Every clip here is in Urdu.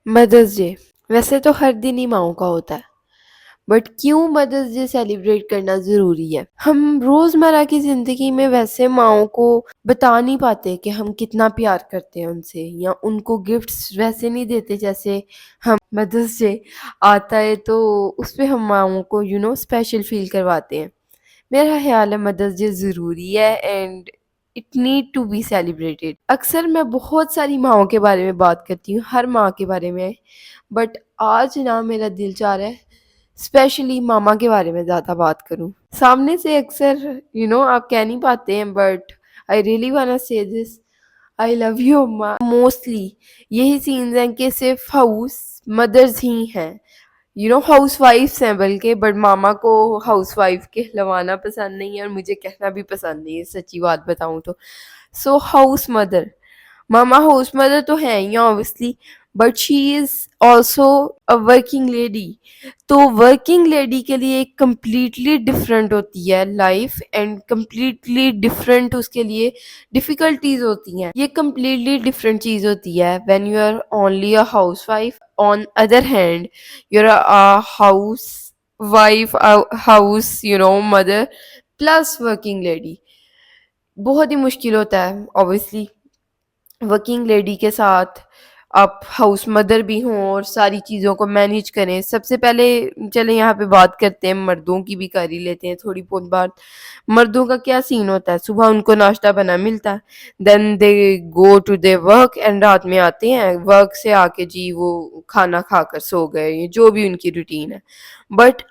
مدرس ڈے ویسے تو ہر دن ہی ماؤں کا ہوتا ہے، بٹ کیوں مدرس ڈے سیلیبریٹ کرنا ضروری ہے؟ ہم روزمرہ کی زندگی میں ویسے ماؤں کو بتا نہیں پاتے کہ ہم کتنا پیار کرتے ہیں ان سے، یا ان کو گفٹس ویسے نہیں دیتے جیسے ہم مدرس ڈے آتا ہے تو اس پہ ہم ماؤں کو اسپیشل فیل کرواتے ہیں۔ میرا خیال ہے مدرس ڈے ضروری ہے and it need to be celebrated. اکثر میں بہت ساری ماؤں کے بارے میں بات کرتی ہوں، ہر ماں کے بارے میں، بٹ آج نا میرا دل چاہ رہا ہے اسپیشلی ماما کے بارے میں زیادہ بات کروں۔ سامنے سے اکثر آپ کہہ نہیں پاتے ہیں، بٹ آئی ریئلی وانا سے دس، آئی لو یو اما۔ موسٹلی یہی سینز ہیں کہ صرف ہاؤس مدرز ہی ہیں، ہاؤس وائفس ہیں بلکہ، بٹ ماما کو ہاؤس وائف کہلوانا پسند نہیں ہے اور مجھے کہنا بھی پسند نہیں ہے، سچی بات بتاؤں تو۔ سو ہاؤس مدر، ماما ہاؤس مدر تو ہیں ہی obviously، but she is also a working lady. تو ورکنگ لیڈی کے لیے ایک کمپلیٹلی ڈفرینٹ ہوتی ہے لائف، اینڈ کمپلیٹلی ڈفرینٹ اس کے لیے ڈفیکلٹیز ہوتی ہیں۔ یہ کمپلیٹلی ڈفرینٹ چیز ہوتی ہے when you are only a house wife, on other hand you are a house wife, house mother plus working lady. بہت ہی مشکل ہوتا ہے obviously ورکنگ لیڈی کے ساتھ آپ ہاؤس مدر بھی ہوں اور ساری چیزوں کو مینیج کریں۔ سب سے پہلے چلیں یہاں پہ بات کرتے ہیں مردوں کی، بھی کر ہی لیتے ہیں تھوڑی بہت بات۔ مردوں کا کیا سین ہوتا ہے؟ صبح ان کو ناشتہ بنا ملتا ہے، then they go to their work, and رات میں آتے ہیں ورک سے آ کے جی وہ کھانا کھا کر سو گئے، جو بھی ان کی روٹین ہے۔ بٹ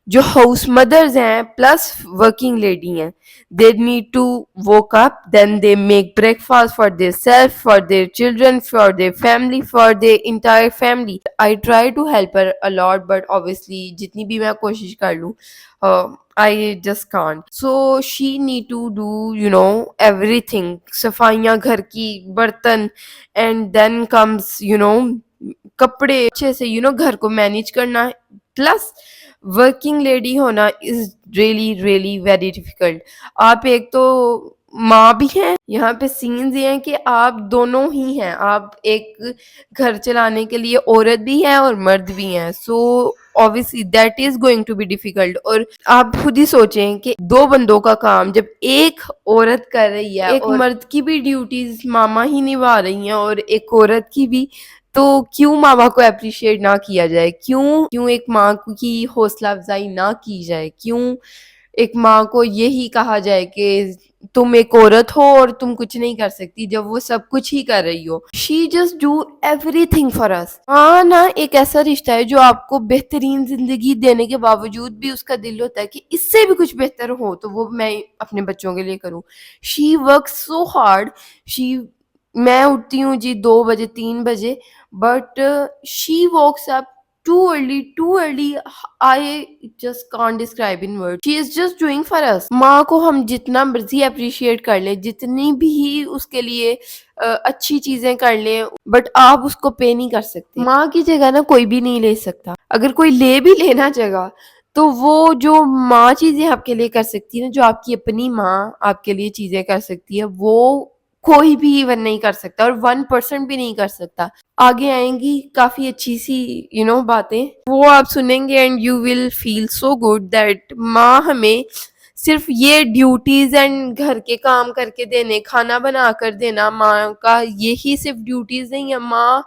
جو ہاؤس مدرز ہیں پلس ورکنگ لیڈی ہیں، they need to wake up, then they make breakfast for their self, for their children, for their family, for their entire family. I try to help her الاٹ، بٹ obviously جتنی بھی میں کوشش کر لوں I just can't. So she need to do everything, صفائیاں گھر کی، برتن، اینڈ دین کمز کپڑے اچھے سے گھر کو مینیج کرنا، پلس ورکنگ لیڈی ہونا is really really very difficult. آپ ایک تو ماں بھی ہیں، یہاں پہ سینز یہ ہیں کہ آپ دونوں ہی ہیں، آپ ایک گھر چلانے کے لیے عورت بھی ہیں اور مرد بھی ہیں۔ سو obviously that is going to be difficult۔ اور آپ خود ہی سوچیں کہ دو بندوں کا کام جب ایک عورت کر رہی ہے، ایک مرد کی بھی ڈیوٹیز ماما ہی نبھا رہی ہیں اور ایک عورت کی بھی، تو کیوں ماما کو اپریشیٹ نہ کیا جائے؟ کیوں ایک ماں کی حوصلہ افزائی نہ کی جائے؟ کیوں ایک ماں کو یہی کہا جائے کہ تم ایک عورت ہو اور تم کچھ نہیں کر سکتی جب وہ سب کچھ ہی کر رہی ہو؟ She just do everything for us. ہاں نا، ایک ایسا رشتہ ہے جو آپ کو بہترین زندگی دینے کے باوجود بھی اس کا دل ہوتا ہے کہ اس سے بھی کچھ بہتر ہو تو وہ میں اپنے بچوں کے لیے کروں۔ شی ورکس سو ہارڈ، میں اٹھتی ہوں جی 2 بجے 3 بجے، but she wakes up too early, I just can't describe in words. She is just doing for us۔ ماں کو ہم جتنا مرضی اپریشیٹ کر لیں، جتنی بھی اس کے لیے اچھی چیزیں کر لیں، بٹ آپ اس کو پے نہیں کر سکتے۔ ماں کی جگہ نا کوئی بھی نہیں لے سکتا، اگر کوئی لے بھی لینا جگہ تو وہ جو ماں چیزیں آپ کے لیے کر سکتی ہے نا، جو آپ کی اپنی ماں آپ کے لیے چیزیں کر سکتی ہے، وہ کوئی بھی ایون نہیں کر سکتا، اور 1% بھی نہیں کر سکتا۔ آگے آئیں گی کافی اچھی سی باتیں، وہ آپ سنیں گے and you will feel so good that ماں ہمیں صرف یہ ڈیوٹیز اینڈ گھر کے کام کر کے دینے، کھانا بنا کر دینا، ماں کا یہی صرف ڈیوٹیز نہیں ہے۔ ماں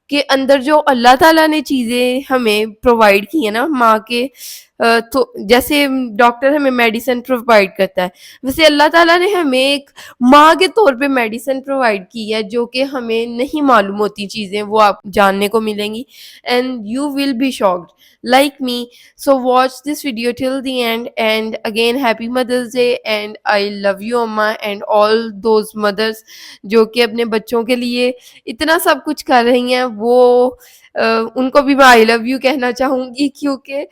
کے اندر جو اللہ تعالیٰ نے چیزیں ہمیں پرووائڈ کی ہیں نا، ماں کے تو جیسے ڈاکٹر ہمیں میڈیسن پرووائڈ کرتا ہے، ویسے اللہ تعالیٰ نے ہمیں ایک ماں کے طور پہ میڈیسن پرووائڈ کی ہے، جو کہ ہمیں نہیں معلوم ہوتی چیزیں، وہ آپ جاننے کو ملیں گی، and you will be shocked like me. So watch this video till the end, and again happy Mother's Day, and I love you Amma and all those mothers جو کہ اپنے بچوں کے لیے اتنا سب کچھ کر رہی ہیں۔ وہ ان کو بھی میں I love you کہنا چاہوں گی، کیونکہ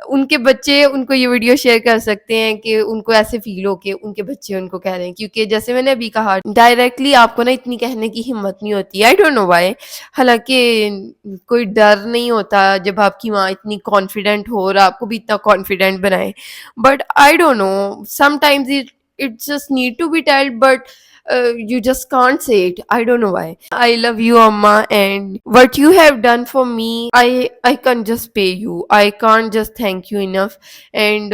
ان کے بچے ان کو یہ ویڈیو شیئر کر سکتے ہیں کہ ان کو ایسے فیل ہو کہ ان کے بچے ان کو کہہ رہے ہیں، کیونکہ جیسے میں نے ابھی کہا ڈائریکٹلی آپ کو نا اتنی کہنے کی ہمت نہیں ہوتی، I don't know why۔ حالانکہ کوئی ڈر نہیں ہوتا جب آپ کی ماں اتنی کانفیڈنٹ ہو اور آپ کو بھی اتنا کانفیڈنٹ بنائے، but I don't know sometimes it just need to be told۔ but you just can't say it. I don't know why. I love you, Amma, and what you have done for me, I can't just pay you. I can't just thank you enough. And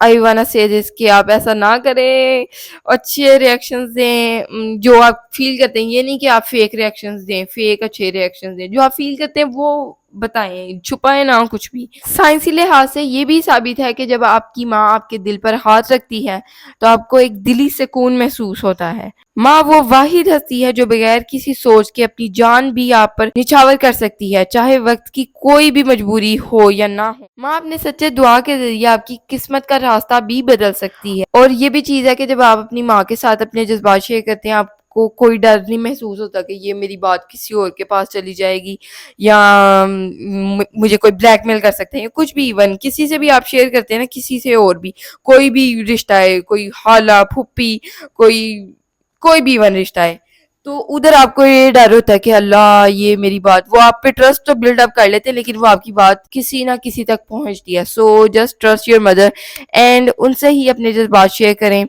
آئی وانا سے دس کہ آپ ایسا نہ کریں، اچھے ریئیکشنز دیں جو آپ فیل کرتے ہیں. یہ نہیں کہ آپ فیک ریئیکشنز دیں، فیک اچھے ریئیکشنز دیں. جو آپ فیل کرتے ہیں وہ بتائیں، چھپائیں نہ کچھ بھی. سائنسی لحاظ سے یہ بھی ثابت ہے کہ جب آپ کی ماں آپ کے دل پر ہاتھ رکھتی ہے تو آپ کو ایک دلی سکون محسوس ہوتا ہے. ماں وہ واحد ہستی ہے جو بغیر کسی سوچ کے اپنی جان بھی آپ پر نچھاور کر سکتی ہے، چاہے وقت کی کوئی بھی مجبوری ہو یا نہ ہو. ماں اپنے سچے دعا کے ذریعے آپ کی قسمت کا راستہ بھی بدل سکتی ہے. اور یہ بھی چیز ہے کہ جب آپ اپنی ماں کے ساتھ اپنے جذبات شیئر کرتے ہیں، آپ کو کوئی ڈر نہیں محسوس ہوتا کہ یہ میری بات کسی اور کے پاس چلی جائے گی یا مجھے کوئی بلیک میل کر سکتے ہیں. کچھ بھی، ایون کسی سے بھی آپ شیئر کرتے ہیں نا، کسی سے اور بھی کوئی بھی رشتہ ہے، کوئی خالہ پھوپھی، کوئی بھی ایون رشتہ ہے، تو ادھر آپ کو یہ ڈر ہوتا ہے کہ اللہ یہ میری بات، وہ آپ پہ ٹرسٹ تو بلڈ اپ کر لیتے ہیں لیکن وہ آپ کی بات کسی نہ کسی تک پہنچتی ہے. So just trust your mother and ان سے ہی اپنے جذبات شیئر کریں،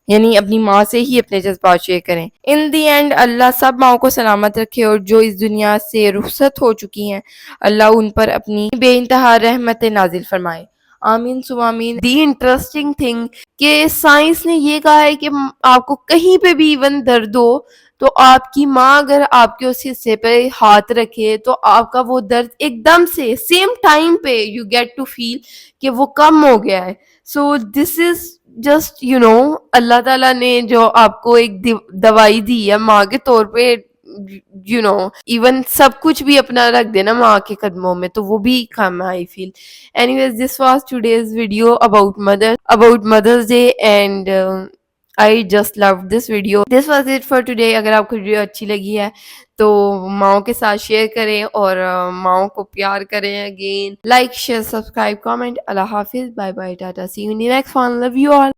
یعنی اپنی ماں سے ہی اپنے جذبات شیئر کریں. ان دی اینڈ اللہ سب ماؤں کو سلامت رکھے، اور جو اس دنیا سے رخصت ہو چکی ہیں اللہ ان پر اپنی بے انتہا رحمت نازل فرمائے. آمین سم آمین. دی انٹرسٹنگ تھنگ کہ سائنس نے یہ کہا ہے کہ آپ کو کہیں پہ بھی ایون درد ہو تو آپ کی ماں اگر آپ کے اس حصے پہ ہاتھ رکھے تو آپ کا وہ درد ایک دم سے سیم ٹائم پہ یو گیٹ ٹو فیل کہ وہ کم ہو گیا ہے. سو دس از جسٹ اللہ تعالیٰ نے جو آپ کو ایک دوائی دی ہے ماں کے طور پہ، ایون سب کچھ بھی اپنا رکھ دینا ماں کے قدموں میں تو وہ بھی کام ہے. آئی فیل anyways this was today's video about Mother's Day and I just loved this video. This was it for today. اگر آپ کو ویڈیو اچھی لگی ہے تو ماؤں کے ساتھ شیئر کریں اور ماؤں کو پیار کریں. Again like share subscribe comment. اللہ حافظ. Bye bye tata. See you in the next one. Love you all.